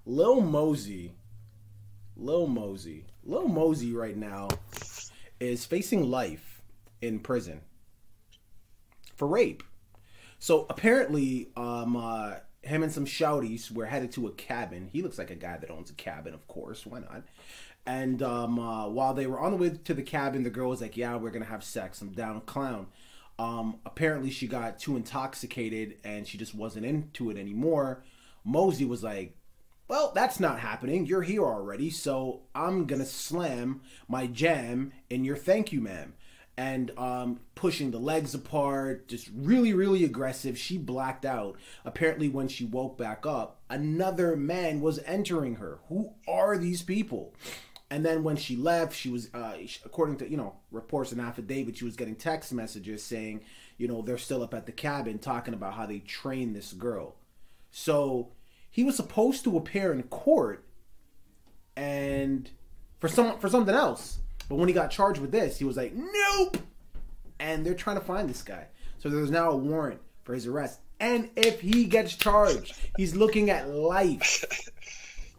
Lil Mosey, Lil Mosey right now is facing life in prison for rape. So apparently, him and some shouties were headed to a cabin. He looks like a guy that owns a cabin, of course. Why not? And while they were on the way to the cabin, the girl was like, "Yeah, we're gonna have sex. I'm down, clown." Apparently, she got too intoxicated and she just wasn't into it anymore. Mosey was like, "Well, that's not happening. You're here already, so I'm gonna slam my jam in your thank you, ma'am." And pushing the legs apart, just really, really aggressive. She blacked out. Apparently, when she woke back up, another man was entering her. Who are these people? And then when she left, she was, according to, reports and affidavits, she was getting text messages saying, they're still up at the cabin talking about how they trained this girl. So he was supposed to appear in court and for something else. But when he got charged with this, he was like, "Nope!" And they're trying to find this guy. So there's now a warrant for his arrest. And if he gets charged, he's looking at life.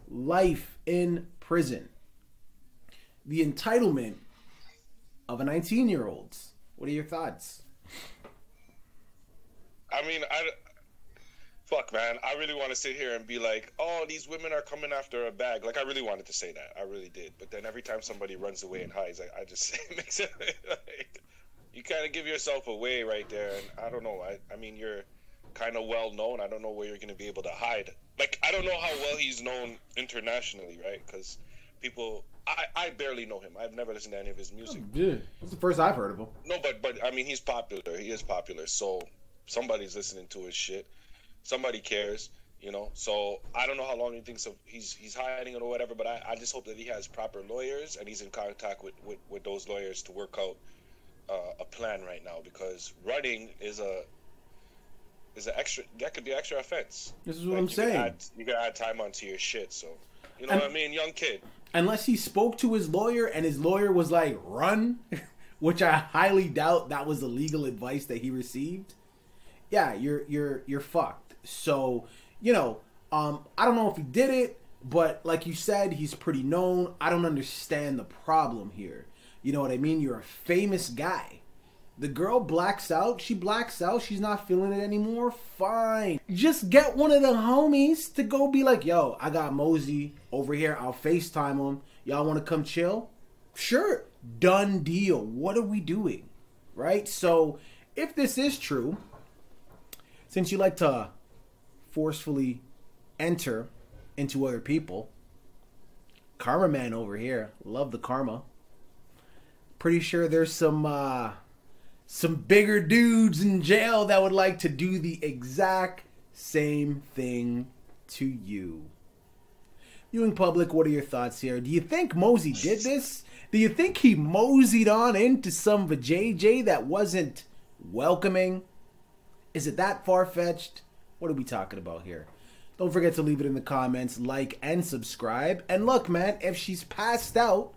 Life in prison. The entitlement of a 19-year-old. What are your thoughts? I mean, fuck, man. I really want to sit here and be like, "Oh, these women are coming after a bag." Like, I really wanted to say that. I really did. But then every time somebody runs away and hides, I just it makes it like, you kind of give yourself away right there. And I don't know. I mean, you're kind of well known. I don't know where you're going to be able to hide. Like, I don't know how well he's known internationally, right? Because people, I barely know him. I've never listened to any of his music. Yeah, that's the first I've heard of him. No, but I mean, he's popular. He is popular. So somebody's listening to his shit. Somebody cares, So I don't know how long he thinks he's hiding it or whatever, but I just hope that he has proper lawyers and he's in contact with those lawyers to work out a plan right now, because running is an extra, that could be an extra offense. This is what I'm saying. You can add time onto your shit, so what I mean, young kid. Unless he spoke to his lawyer and his lawyer was like, "Run," which I highly doubt that was the legal advice that he received. Yeah, you're fucked. So, I don't know if he did it, but like you said, he's pretty known. I don't understand the problem here. You know what I mean? You're a famous guy. The girl blacks out. She blacks out. She's not feeling it anymore. Fine. Just get one of the homies to go be like, "Yo, I got Mosey over here. I'll FaceTime him. Y'all want to come chill?" Sure. Done deal. What are we doing? Right? So, if this is true, since you like to forcefully enter into other people, Karma Man over here, love the karma. Pretty sure there's some bigger dudes in jail that would like to do the exact same thing to you. Viewing public, what are your thoughts here? Do you think Mosey did this? Do you think he moseyed on into some vajayjay that wasn't welcoming? Is it that far-fetched? What are we talking about here? Don't forget to leave it in the comments, like, and subscribe. And look, man, if she's passed out,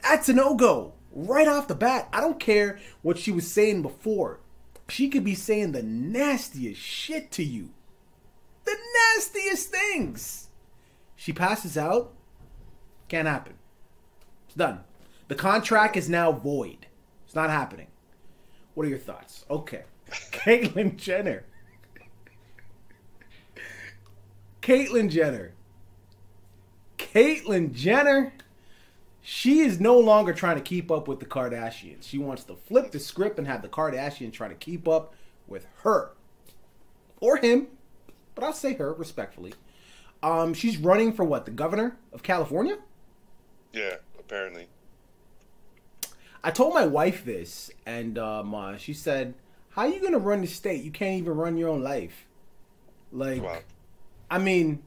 that's a no-go. Right off the bat. I don't care what she was saying before. She could be saying the nastiest shit to you. The nastiest things. She passes out, can't happen. It's done. The contract is now void. It's not happening. What are your thoughts? Okay. Caitlyn Jenner. Caitlyn Jenner. She is no longer trying to keep up with the Kardashians. She wants to flip the script and have the Kardashians try to keep up with her. Or him. But I'll say her, respectfully. She's running for what? The governor of California? Yeah, apparently. I told my wife this, and she said, "How are you going to run the state? You can't even run your own life." Like, wow. I mean,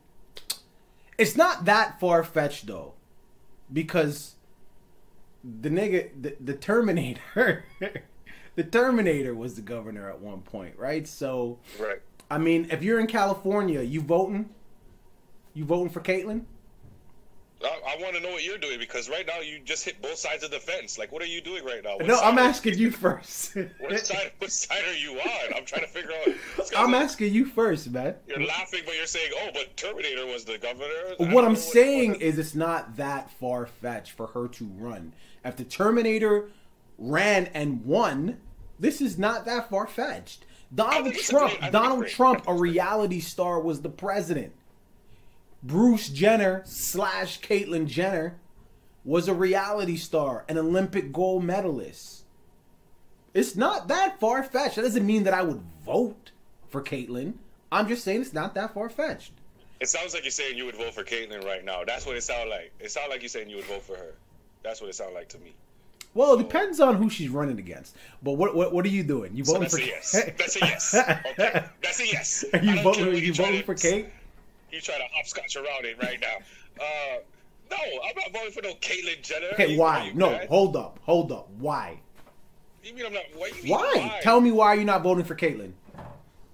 it's not that far-fetched, though. Because the nigga, the Terminator, the Terminator was the governor at one point, right? So, right. I mean, if you're in California, you voting for Caitlyn? I want to know what you're doing, because right now you just hit both sides of the fence. Like, what are you doing right now? No, I'm asking you first. What side are you on? I'm trying to figure out. I'm asking you first, man. You're laughing, but you're saying, "Oh, but Terminator was the governor." What I'm saying is, it's not that far fetched for her to run. If the Terminator ran and won, this is not that far fetched. Donald Trump, a reality star, was the president. Bruce Jenner / Caitlyn Jenner was a reality star, an Olympic gold medalist. It's not that far-fetched. That doesn't mean that I would vote for Caitlyn. I'm just saying it's not that far-fetched. It sounds like you're saying you would vote for Caitlyn right now. That's what it sounds like. It sounds like you're saying you would vote for her. That's what it sounds like to me. Well, it depends on who she's running against. But what are you doing? You voting for? Yes. That's a yes. Okay, that's a yes. Are you voting for Kate? You try to hopscotch around it right now. No, I'm not voting for no Caitlyn Jenner. Okay, why? No, hold up. Why? You mean I'm not? Why? Tell me why you're not voting for Caitlyn.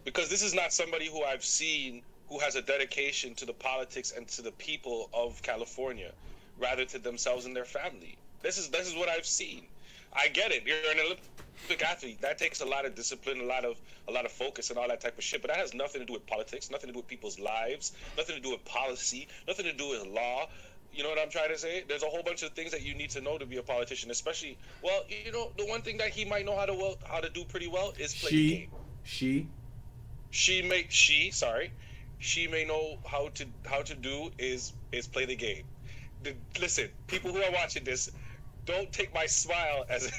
Because this is not somebody who I've seen who has a dedication to the politics and to the people of California, rather to themselves and their family. This is what I've seen. I get it. You're an Olympic athlete. That takes a lot of discipline, a lot of focus, and all that type of shit. But that has nothing to do with politics, nothing to do with people's lives, nothing to do with policy, nothing to do with law. You know what I'm trying to say? There's a whole bunch of things that you need to know to be a politician, especially. Well, you know, the one thing that he might know how to do pretty well is play the game. She may know how to do is play the game. Listen, people who are watching this, don't take my smile as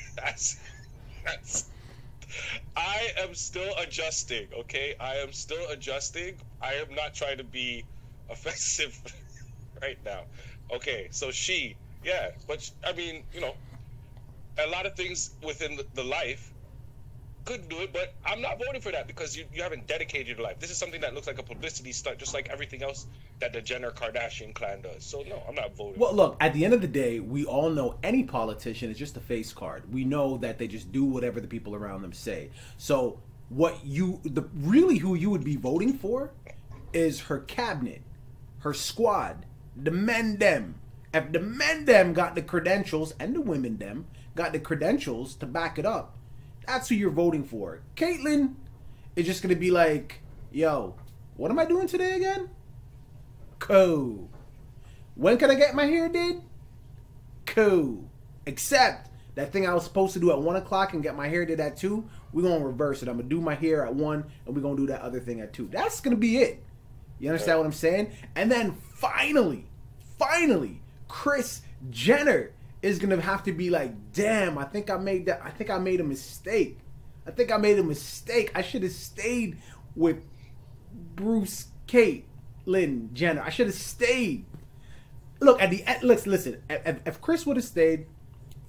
I am still adjusting, okay? I am still adjusting. I am not trying to be offensive right now. Okay, so but I mean, you know, a lot of things within the life could do it, but I'm not voting for that because you haven't dedicated your life. This is something that looks like a publicity stunt, just like everything else that the Jenner-Kardashian clan does. So no, I'm not voting. Well, look, at the end of the day, we all know any politician is just a face card. We know that they just do whatever the people around them say. So who you would be voting for is her cabinet, her squad, the men them. If the men them got the credentials, and the women them got the credentials to back it up, that's who you're voting for. Caitlyn is just going to be like, yo, what am I doing today again? Cool. When can I get my hair did? Cool. Except that thing I was supposed to do at 1 o'clock and get my hair did at 2, we're going to reverse it. I'm going to do my hair at 1 and we're going to do that other thing at 2. That's going to be it. You understand what I'm saying? And then finally, Kris Jenner is gonna have to be like, damn, I think I made a mistake. I should have stayed with Bruce Caitlyn Jenner. I should have stayed. Look, at the end, listen. If Kris would have stayed,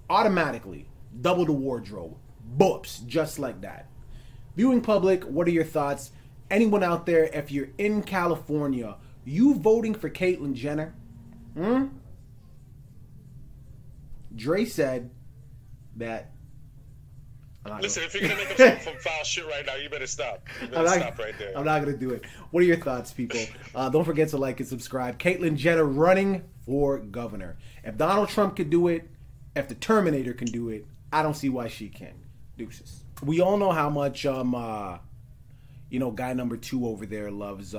automatically double the wardrobe, boops, just like that. Viewing public, what are your thoughts? Anyone out there, if you're in California, you voting for Caitlyn Jenner? Dre said that. Listen, if you're gonna make up some foul shit right now, you better stop. Stop right there. I'm not gonna do it. What are your thoughts, people? Don't forget to like and subscribe. Caitlyn Jenner running for governor. If Donald Trump could do it, if the Terminator can do it, I don't see why she can't. Deuces. We all know how much guy number 2 over there loves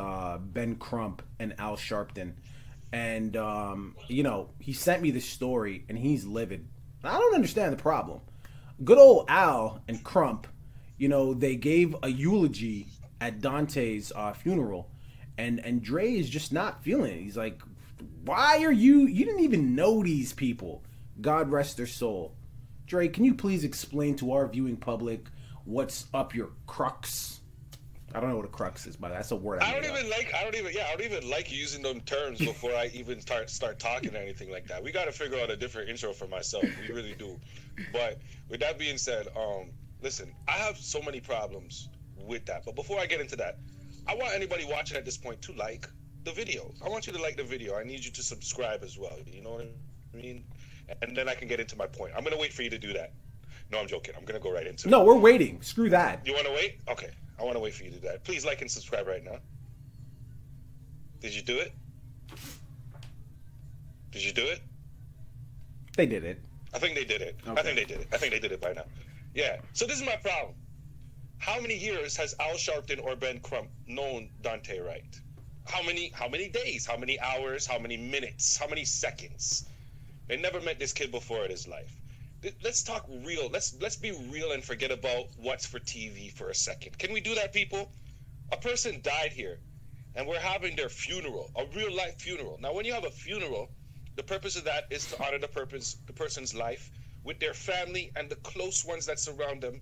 Ben Crump and Al Sharpton. And, he sent me this story, and he's livid. I don't understand the problem. Good old Al and Crump, they gave a eulogy at Dante's funeral, and Dre is just not feeling it. He's like, why are you didn't even know these people. God rest their soul. Dre, can you please explain to our viewing public what's up your crux? I don't know what a crux is, but that's a word. I don't even like using them terms before I even start talking or anything like that. We got to figure out a different intro for myself. We really do. But with that being said, listen, I have so many problems with that. But before I get into that, I want anybody watching at this point to like the video. I want you to like the video. I need you to subscribe as well. You know what I mean? And then I can get into my point. I'm gonna wait for you to do that. No, I'm joking. I'm gonna go right into it. No, we're waiting. Screw that. You want to wait? Okay. I want to wait for you to do that. Please like and subscribe right now. Did you do it? Did you do it? They did it. I think they did it. Okay. I think they did it. I think they did it by now. Yeah. So this is my problem. How many years has Al Sharpton or Ben Crump known Dante Wright? How many days? How many hours? How many minutes? How many seconds? They never met this kid before in his life. Let's talk real. Let's be real and forget about what's for TV for a second. Can we do that, people? A person died here, and we're having their funeral, a real life funeral. Now, when you have a funeral, the purpose of that is to honor the person's life with their family and the close ones that surround them,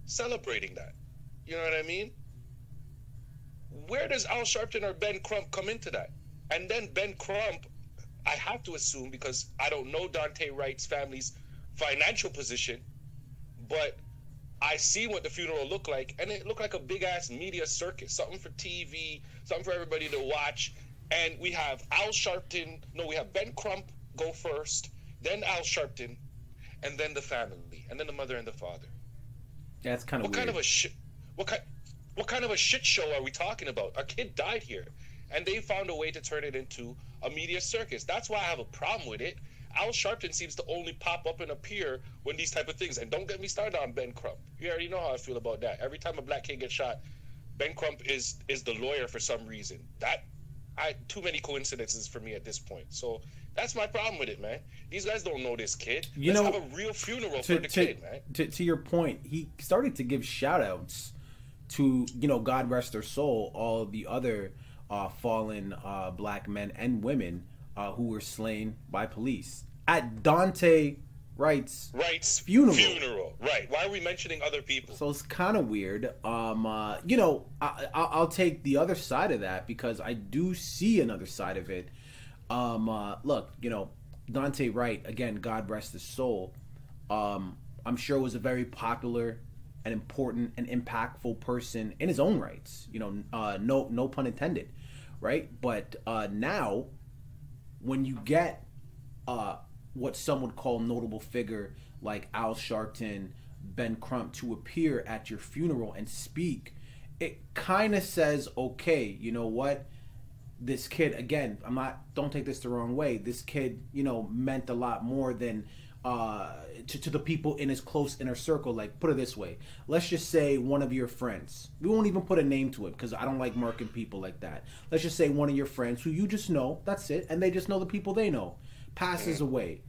celebrating that. You know what I mean? Where does Al Sharpton or Ben Crump come into that? And then Ben Crump, I have to assume, because I don't know Dante Wright's family's financial position, but I see what the funeral looked like, and it looked like a big ass media circus, something for TV, something for everybody to watch. And we have we have Ben Crump go first, then Al Sharpton, and then the family, and then the mother and the father. Yeah, it's kind of weird. What kind of a shit show are we talking about? A kid died here, and they found a way to turn it into a media circus. That's why I have a problem with it. Al Sharpton seems to only pop up and appear when these type of things. And don't get me started on Ben Crump. You already know how I feel about that. Every time a black kid gets shot, Ben Crump is the lawyer for some reason. Too many coincidences for me at this point. So that's my problem with it, man. These guys don't know this kid. Let's have a real funeral for the kid, man. To your point, he started to give shout outs to, God rest their soul, all the other fallen black men and women who were slain by police at Dante Wright's funeral. Right. Why are we mentioning other people? So it's kind of weird. I'll take the other side of that because I do see another side of it. Look, Dante Wright, again, God rest his soul. I'm sure was a very popular and important and impactful person in his own rights. No pun intended, right? But now, when you get what some would call notable figure like Al Sharpton, Ben Crump to appear at your funeral and speak, it kind of says, okay, you know what? This kid, again, don't take this the wrong way. This kid, meant a lot more than to the people in his close inner circle. Like, put it this way. Let's just say one of your friends. We won't even put a name to it because I don't like marking people like that. Let's just say one of your friends who you just know, that's it, and they just know the people they know, passes away.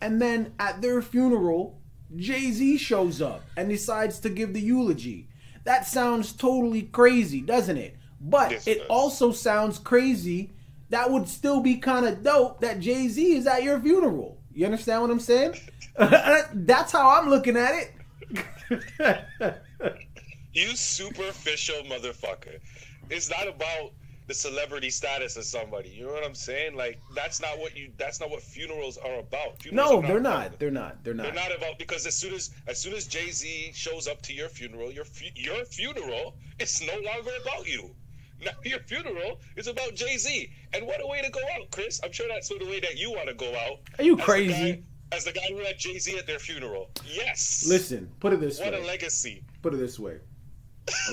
And then at their funeral, Jay-Z shows up and decides to give the eulogy. That sounds totally crazy, doesn't it? But it also sounds crazy. That would still be kind of dope that Jay-Z is at your funeral. You understand what I'm saying? That's how I'm looking at it. You superficial motherfucker. It's not about the celebrity status of somebody. You know what I'm saying? Like, that's not what funerals are about. They're not. They're not about, because as soon as Jay-Z shows up to your funeral, your funeral is no longer about you. Now your funeral is about Jay-Z. And what a way to go out, Chris. I'm sure that's the way that you want to go out. Are you crazy? As the guy who had Jay-Z at their funeral. Yes. Listen, put it this way. What a legacy. Put it this way.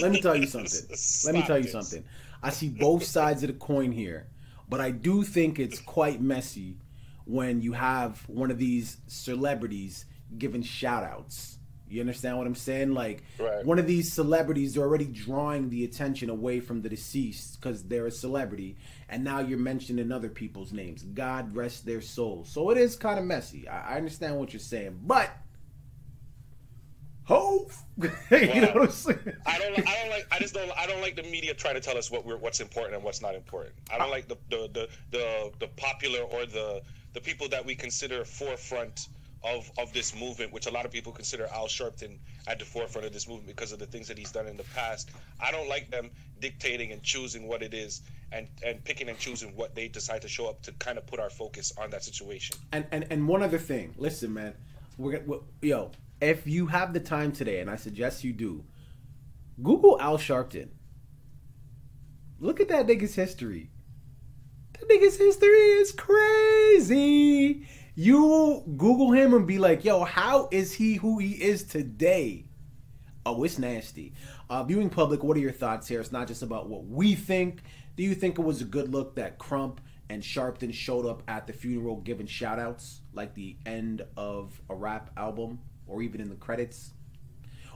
Let me tell you something. I see both sides of the coin here, but I do think it's quite messy when you have one of these celebrities giving shout outs. You understand what I'm saying? Like, right. One of these celebrities are already drawing the attention away from the deceased because they're a celebrity, and now you're mentioning other people's names. God rest their souls. So it is kind of messy. I understand what you're saying, but you know what I'm saying? I don't like the media trying to tell us what's important and what's not important. I don't like the popular or the people that we consider forefront of this movement, which a lot of people consider Al Sharpton at the forefront of this movement because of the things that he's done in the past. I don't like them dictating and choosing what it is and picking and choosing what they decide to show up to kind of put our focus on that situation. And one other thing, listen, man, if you have the time today, and I suggest you do, Google Al Sharpton. Look at that nigga's history. That nigga's history is crazy. You Google him and be like, yo, how is he who he is today? Oh, it's nasty. Viewing public, what are your thoughts here? It's not just about what we think. Do you think it was a good look that Crump and Sharpton showed up at the funeral giving shout outs like the end of a rap album or even in the credits?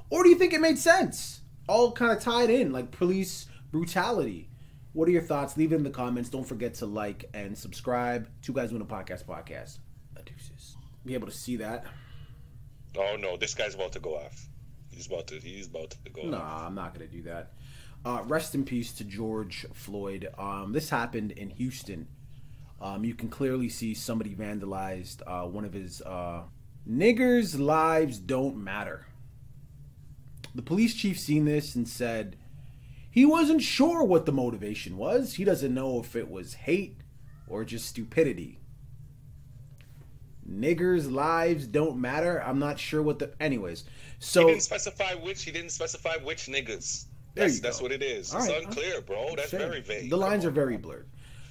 Or do you think it made sense? All kind of tied in like police brutality. What are your thoughts? Leave it in the comments. Don't forget to like and subscribe. Two Guys Doing a Podcast. Deuces. Be able to see that. Oh no, this guy's about to go off. He's about to go off. Nah, I'm not gonna do that. Rest in peace to George Floyd. This happened in Houston. You can clearly see somebody vandalized one of his niggers' lives don't matter. The police chief seen this and said he wasn't sure what the motivation was. He doesn't know if it was hate or just stupidity. Niggers' lives don't matter. I'm not sure what the... Anyways, so... He didn't specify which niggas. That's what it is. It's unclear, bro. That's very vague. The lines are very blurred.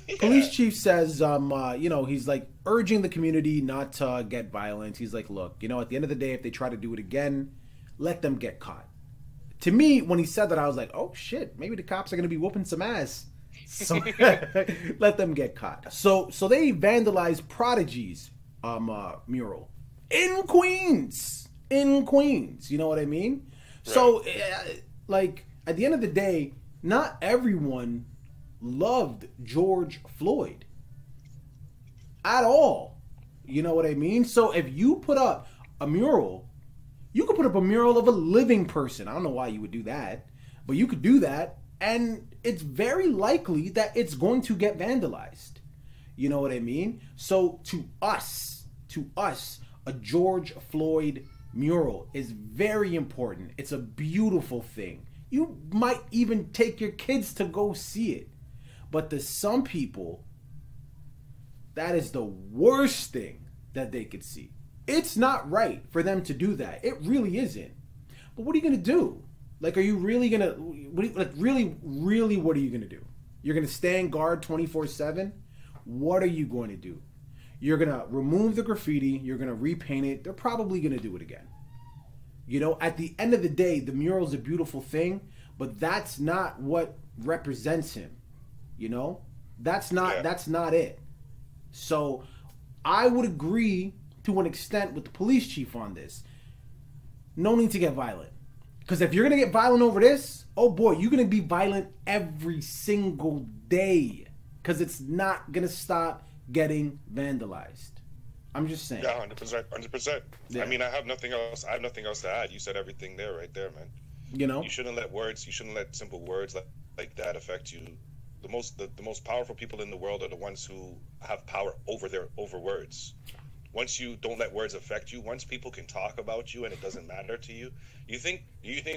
Yeah. Police chief says, he's like urging the community not to get violent. He's like, look, at the end of the day, if they try to do it again, let them get caught. To me, when he said that, I was like, oh shit, maybe the cops are going to be whooping some ass. So let them get caught. So they vandalized Prodigy's mural in Queens. You know what I mean? Right. So, like, at the end of the day, not everyone loved George Floyd at all. You know what I mean? So if you put up a mural, you could put up a mural of a living person. I don't know why you would do that, but you could do that, and it's very likely that it's going to get vandalized. You know what I mean? So to us, a George Floyd mural is very important. It's a beautiful thing. You might even take your kids to go see it. But to some people, that is the worst thing that they could see. It's not right for them to do that. It really isn't. But what are you going to do? Like, are you really going to... Really, what are you going to do? You're going to stand guard 24/7? What are you going to do? You're going to remove the graffiti. You're going to repaint it. They're probably going to do it again. At the end of the day, the mural is a beautiful thing, but that's not what represents him. That's not it. So I would agree to an extent with the police chief on this. No need to get violent. Because if you're going to get violent over this, oh boy, you're going to be violent every single day. Because it's not going to stop getting vandalized. I'm just saying. Yeah, 100%. Yeah. I mean, I have nothing else to add. You said everything right there, man. You shouldn't let simple words like that affect you. The most powerful people in the world are the ones who have power over words. Once you don't let words affect you, once people can talk about you and it doesn't matter to you, you think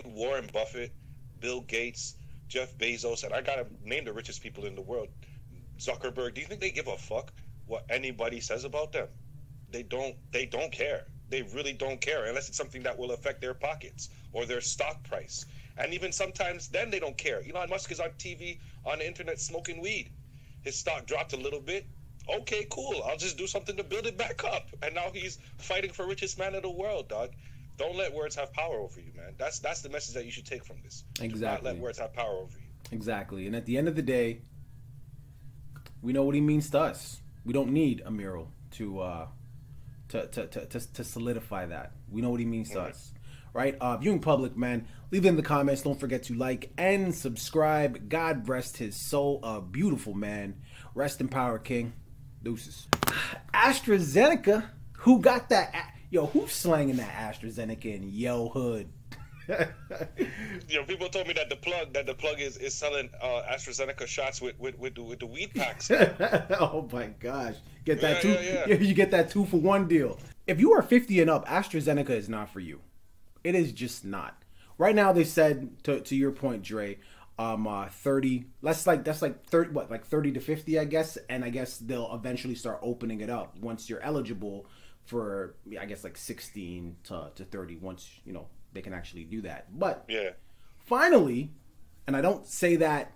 Warren Buffett, Bill Gates, Jeff Bezos, and I gotta name the richest people in the world, Zuckerberg, do you think they give a fuck what anybody says about them? They don't care. They really don't care unless it's something that will affect their pockets or their stock price. And even sometimes then they don't care. Elon Musk is on TV, on the internet, smoking weed. His stock dropped a little bit. Okay, cool. I'll just do something to build it back up. And now he's fighting for richest man in the world, dog. Don't let words have power over you, man. That's the message that you should take from this. Exactly. Do not let words have power over you. Exactly. And at the end of the day, we know what he means to us. We don't need a mural to solidify that. We know what he means to us. Right? Viewing public, man. Leave it in the comments. Don't forget to like and subscribe. God rest his soul. A beautiful man. Rest in power, King. Deuces. AstraZeneca. Who got that? Who's slanging that AstraZeneca in yo hood? People told me that the plug is selling AstraZeneca shots with the weed packs. Oh my gosh. Get that You get that 2-for-1 deal. If you are 50 and up, AstraZeneca is not for you. It is just not. Right now, they said to your point, Dre, 30. That's like 30. What, like 30 to 50, I guess. And I guess they'll eventually start opening it up once you're eligible for, I guess, like 16 to 30. Once they can actually do that. But finally, and I don't say that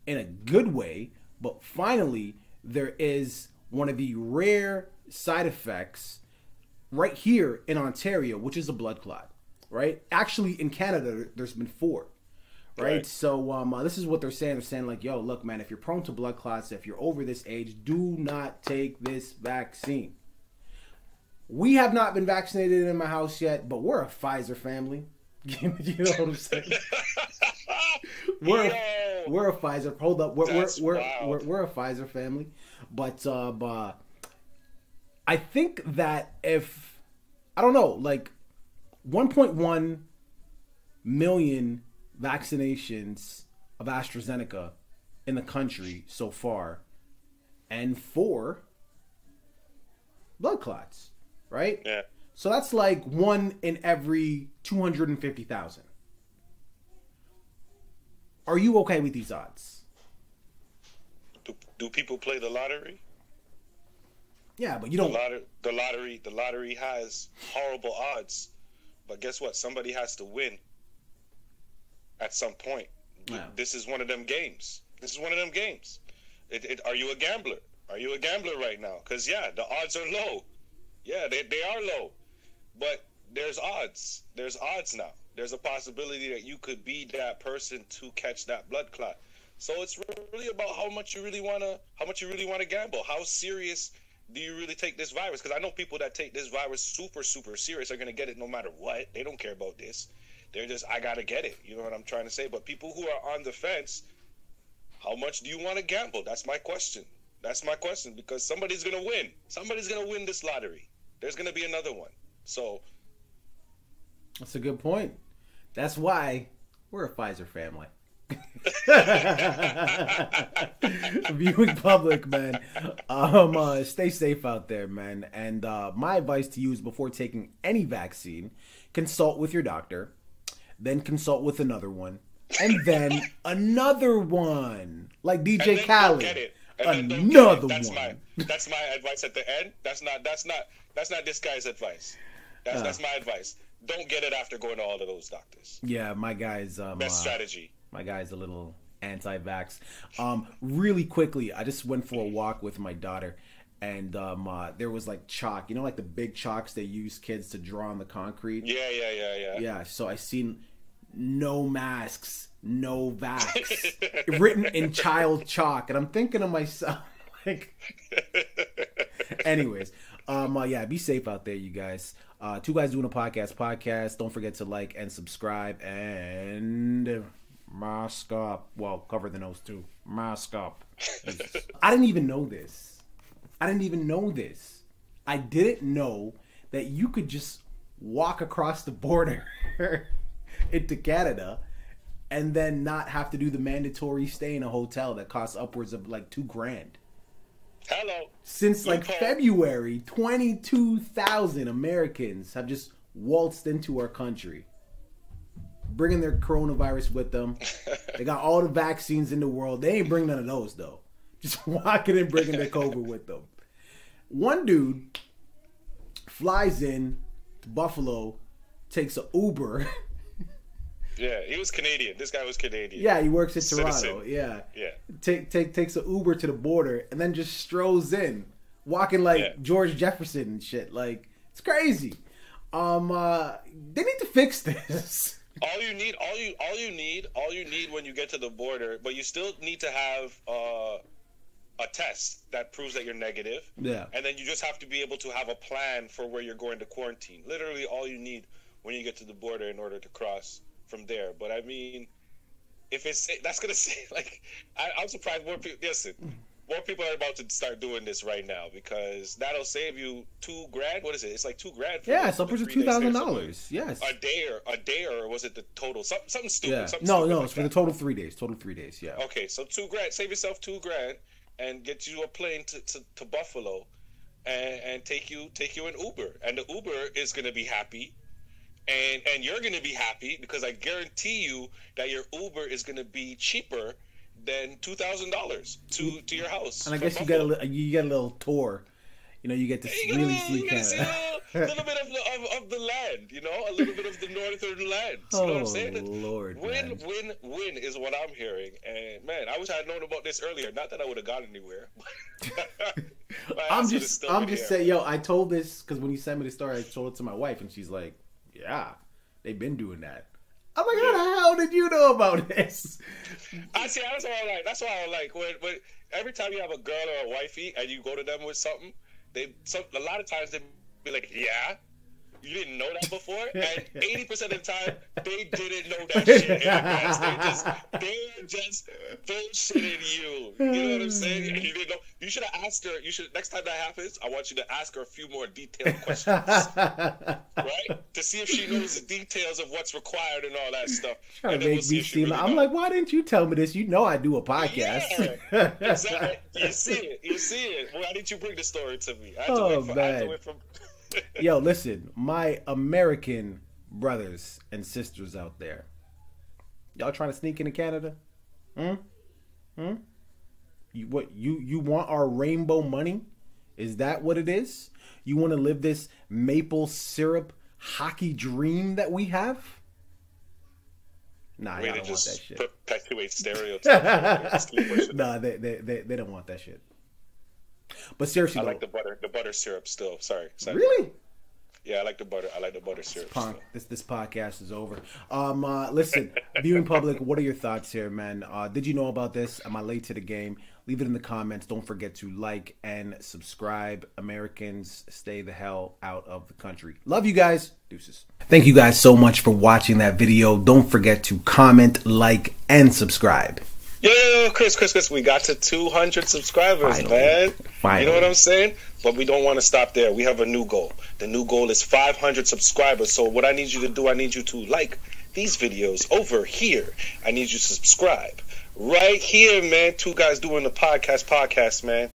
in a good way, but finally, there is one of the rare side effects right here in Ontario, which is a blood clot. Right? Actually, in Canada, there's been 4. Right? So this is what they're saying. They're saying like, yo, look, man, if you're prone to blood clots, if you're over this age, do not take this vaccine. We have not been vaccinated in my house yet, but we're a Pfizer family. You know what I'm saying? we're a Pfizer. Hold up, we're a Pfizer family, but I think that if I don't know, like 1.1 million vaccinations of AstraZeneca in the country so far, and 4 blood clots, right? Yeah. So that's like 1 in every 250,000. Are you okay with these odds? Do people play the lottery? Yeah, but you don't. The lottery has horrible odds, but guess what? Somebody has to win at some point. Yeah. This is one of them games. Are you a gambler? Are you a gambler right now? Because yeah, the odds are low. Yeah, they are low, but there's odds. There's odds now. There's a possibility that you could be that person to catch that blood clot. So it's really about how much you really wanna gamble. How serious do you really take this virus? Because I know people that take this virus super, super serious are gonna get it no matter what. They don't care about this. They're just, I gotta get it. You know what I'm trying to say? But people who are on the fence, how much do you want to gamble? That's my question. Because somebody's gonna win. Somebody's gonna win this lottery. There's gonna be another one. So that's a good point. That's why we're a Pfizer family. Viewing public, man. Stay safe out there, man. And my advice to you is before taking any vaccine, consult with your doctor, then consult with another one, and then another one. Like DJ Khaled. Another one. That's my advice at the end. That's not this guy's advice. That's my advice. Don't get it after going to all of those doctors. Yeah, my guy's best strategy. My guy's a little anti-vax. Really quickly, I just went for a walk with my daughter, and there was like chalk. You know, like the big chalks they use kids to draw on the concrete. Yeah. Yeah. So I seen no masks, no vax written in child chalk, and I'm thinking to myself, like. Anyways, yeah, be safe out there, you guys. Two Guys Doing a Podcast. Don't forget to like and subscribe and mask up. Well, cover the nose too. Mask up. I didn't even know this. I didn't know that you could just walk across the border into Canada and then not have to do the mandatory stay in a hotel that costs upwards of like $2,000. Hello. Since like February, 22,000 Americans have just waltzed into our country, bringing their coronavirus with them. They got all the vaccines in the world. They ain't bring none of those though. Just walking and bringing their COVID with them. One dude flies in to Buffalo, takes an Uber. Yeah, he was Canadian. This guy was Canadian. Yeah, he works in Toronto. Citizen. Yeah. Yeah. Takes an Uber to the border and then just strolls in, walking like George Jefferson and shit. Like, it's crazy. They need to fix this. All you need when you get to the border, but you still need to have a test that proves that you're negative. Yeah. And then you just have to be able to have a plan for where you're going to quarantine. Literally all you need when you get to the border in order to cross from there. But I mean, if it's that's gonna say like I'm surprised more people. Listen, more people are about to start doing this right now because that'll save you $2,000. What is it? It's like $2,000. Yeah, it's upwards of $2,000. Yes. A day, or was it the total? Something stupid. Yeah. Something No, stupid it's like for the total 3 days. Total 3 days. Yeah. Okay, so $2,000. Save yourself $2,000 and get you a plane to Buffalo, and take you an Uber, and the Uber is gonna be happy. And you're going to be happy because I guarantee you that your Uber is going to be cheaper than $2,000 to your house. And I guess you get a little tour. You know, you get to really see Canada. A little bit of the land, you know, a little bit of the northern land. You know what I'm saying? Lord, win is what I'm hearing. And man, I wish I had known about this earlier. Not that I would have gone anywhere. I'm just saying, yo, I told this because when you sent me the story, I told it to my wife, and she's like, "Yeah, they've been doing that." I'm like, how the hell did you know about this? I see. That's why I like. That's why I like when every time you have a girl or a wifey and you go to them with something, a lot of times they be like, yeah. You didn't know that before, and 80% of the time they didn't know that shit. They just bullshitting you. You know what I'm saying? You didn't know. You should have asked her. You should next time that happens. I want you to ask her a few more detailed questions, right? To see if she knows the details of what's required and all that stuff. Trying to make me seem. I'm like, why didn't you tell me this? You know, I do a podcast. Yeah, exactly. You see it. Why didn't you bring the story to me? I had to wait from. Yo, listen, my American brothers and sisters out there, y'all trying to sneak into Canada? You want our rainbow money? Is that what it is? You want to live this maple syrup hockey dream that we have? Nah, y'all don't want that shit. Perpetuate stereotypes. Nah, they don't want that shit. But seriously, I like the butter syrup still. Sorry. Really? Yeah, I like the butter syrup. This podcast is over. Listen, viewing public, what are your thoughts here, man? Did you know about this? Am I late to the game? Leave it in the comments. Don't forget to like and subscribe. Americans, stay the hell out of the country. Love you guys. Deuces. Thank you guys so much for watching that video. Don't forget to comment, like, and subscribe. Yo, Chris, we got to 200 subscribers, man. Finally. You know what I'm saying? But we don't want to stop there. We have a new goal. The new goal is 500 subscribers. So what I need you to do, I need you to like these videos over here. I need you to subscribe right here, man. Two guys doing the podcast, man.